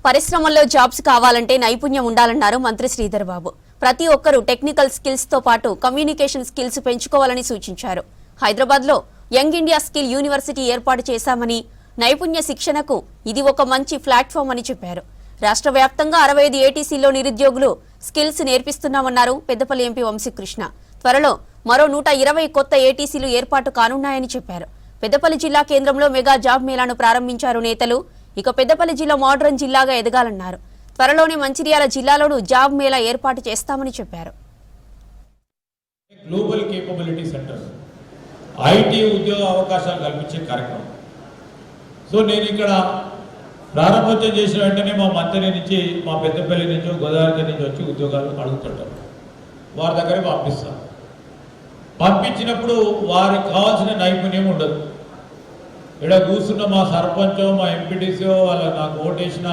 పరిశ్రమల్లో జాబ్స్ కావాలంటే నైపుణ్యం ఉండాలన్నారు మంత్రి శ్రీధర్ బాబు. ప్రతి ఒక్కరూ టెక్నికల్ స్కిల్స్ తో పాటు కమ్యూనికేషన్ స్కిల్స్ పెంచుకోవాలని సూచించారు. హైదరాబాద్ లో యంగ్ ఇండియా స్కిల్ యూనివర్సిటీ ఏర్పాటు చేశామని, నైపుణ్య శిక్షణకు ఇది ఒక మంచి ప్లాట్ఫామ్ అని చెప్పారు. రాష్ట్ర వ్యాప్తంగా 65 ఏటీసీలో నిరుద్యోగులు స్కిల్స్ నేర్పిస్తున్నామన్నారు పెద్దపల్లి ఎంపీ వంశీకృష్ణ. త్వరలో మరో 120 కొత్త ఏటీసీలు ఏర్పాటు కానున్నాయని చెప్పారు. పెద్దపల్లి జిల్లా కేంద్రంలో మెగా జాబ్ మేళాను ప్రారంభించారు నేతలు. ఇక పెద్దపల్లి జిల్లా మోడర్న్ జిల్లాగా ఎదగాలన్నారు. త్వరలోనే మంచిర్యాల జిల్లాలోనూ జాబ్ మేళా ఏర్పాటు చేస్తామని చెప్పారు. గ్లోబల్ కేపబిలిటీ సెంటర్ ఐటీ ఉద్యోగ అవకాశాలు కల్పించే కార్యక్రమం. సో నేను ఇక్కడ ప్రారంభోత్సవం చేసిన వెంటనే మా మంత్రి నుంచి, మా పెద్దపల్లి నుంచి, గోదావరి నుంచి వచ్చి ఉద్యోగాలు అడుగుతుంటారు. వారి దగ్గర పంపిస్తాను. పంపించినప్పుడు వారికి కావాల్సిన నైపుణ్యం ఉండదు. ఇక్కడ కూర్చున్న మా సర్పంచో, మా ఎంపీటీసీఓ, వాళ్ళ నాకు ఓటేసిన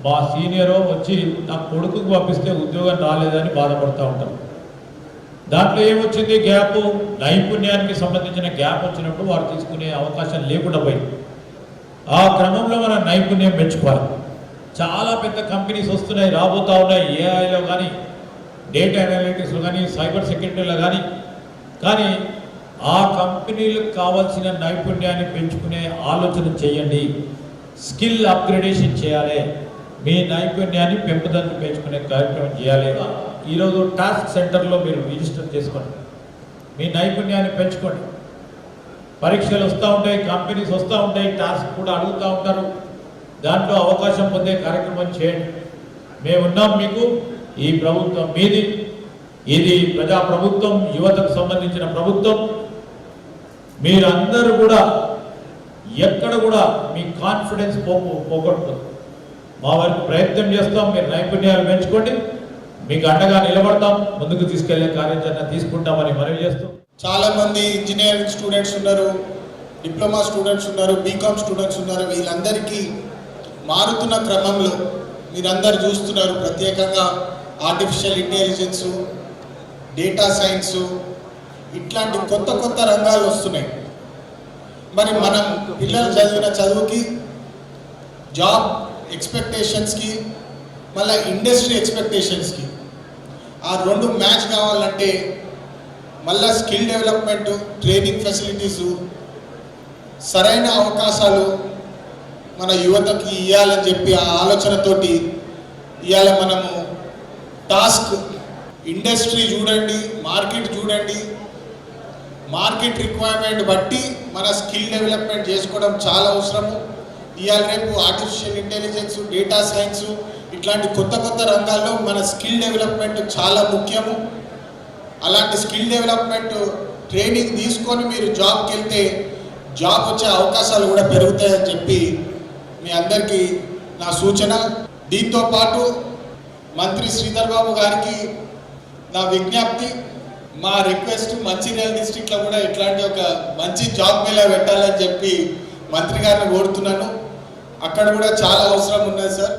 మా సీనియరో వచ్చి నా కొడుకుకు పంపిస్తే ఉద్యోగం రాలేదని బాధపడుతూ ఉంటారు. దాంట్లో ఏమొచ్చింది? గ్యాప్, నైపుణ్యానికి సంబంధించిన గ్యాప్ వచ్చినప్పుడు వారు తీసుకునే అవకాశం లేకుండా పోయింది. ఆ క్రమంలో మనం నైపుణ్యం పెంచుకోవాలి. చాలా పెద్ద కంపెనీస్ వస్తున్నాయి, రాబోతూ ఉన్నాయి. ఏఐలో కానీ, డేటా అనాలిటిక్స్లో కానీ, సైబర్ సెక్యూరిటీలో కానీ ఆ కంపెనీలకు కావాల్సిన నైపుణ్యాన్ని పెంచుకునే ఆలోచన చేయండి. స్కిల్ అప్గ్రేడేషన్ చేయాలి. మీ నైపుణ్యాన్ని పెంపుదలను పెంచుకునే కార్యక్రమం చేయాలి. ఈరోజు టాస్క్ సెంటర్లో మీరు రిజిస్టర్ చేసుకోండి. మీ నైపుణ్యాన్ని పెంచుకోండి. పరీక్షలు వస్తూ ఉంటాయి, కంపెనీస్ వస్తూ ఉంటాయి, టాస్క్ కూడా అడుగుతూ ఉంటారు. దాంట్లో అవకాశం పొందే కార్యక్రమం చేయండి. మేమున్నాం మీకు. ఈ ప్రభుత్వం మీది. ఇది ప్రజా ప్రభుత్వం, యువతకు సంబంధించిన ప్రభుత్వం. మీరందరూ కూడా ఎక్కడ కూడా మీ కాన్ఫిడెన్స్ పోగొట్టదు. మా వరకు ప్రయత్నం చేస్తాం. మీరు నైపుణ్యాలు పెంచుకోండి. మీకు అండగా నిలబడతాం. ముందుకు తీసుకెళ్లే కార్యాచరణ తీసుకుంటామని మనవి చేస్తాం. చాలా మంది ఇంజనీరింగ్ స్టూడెంట్స్ ఉన్నారు, డిప్లొమా స్టూడెంట్స్ ఉన్నారు, బీకామ్ స్టూడెంట్స్ ఉన్నారు. వీళ్ళందరికీ మారుతున్న క్రమంలో మీరందరూ చూస్తున్నారు. ప్రత్యేకంగా ఆర్టిఫిషియల్ ఇంటెలిజెన్స్, డేటా సైన్స్, ఇట్లాంటి కొత్త కొత్త రంగాలు వస్తున్నాయి. మరి మనం పిల్లలు చదివిన చదువుకి, జాబ్ ఎక్స్పెక్టేషన్స్కి, మళ్ళీ ఇండస్ట్రీ ఎక్స్పెక్టేషన్స్కి ఆ రెండు మ్యాచ్ కావాలంటే మళ్ళీ స్కిల్ డెవలప్మెంట్, ట్రైనింగ్ ఫెసిలిటీసు, సరైన అవకాశాలు మన యువతకి ఇవ్వాలని చెప్పి ఆ ఆలోచనతోటి ఇవాళ మనము టాస్క్ ఇండస్ట్రీ చూడండి, మార్కెట్ చూడండి, మార్కెట్ రిక్వైర్మెంట్ బట్టి మన స్కిల్ డెవలప్మెంట్ చేసుకోవడం చాలా అవసరము. ఇవాళ రేపు ఆర్టిఫిషియల్ ఇంటెలిజెన్స్, డేటా సైన్స్ ఇట్లాంటి కొత్త కొత్త రంగాల్లో మన స్కిల్ డెవలప్మెంట్ చాలా ముఖ్యము. అలాంటి స్కిల్ డెవలప్మెంట్ ట్రైనింగ్ తీసుకొని మీరు జాబ్కి వెళ్తే జాబ్ వచ్చే అవకాశాలు కూడా పెరుగుతాయని చెప్పి మీ అందరికీ నా సూచన. దీంతో పాటు మంత్రి శ్రీధర్ బాబు గారికి నా విజ్ఞప్తి, మా రిక్వెస్ట్, మంచిర్యాల డిస్ట్రిక్ట్లో కూడా ఇట్లాంటి ఒక మంచి జాబ్ మేళా పెట్టాలని చెప్పి మంత్రి గారిని కోరుతున్నాను. అక్కడ కూడా చాలా అవసరం ఉన్నది సార్.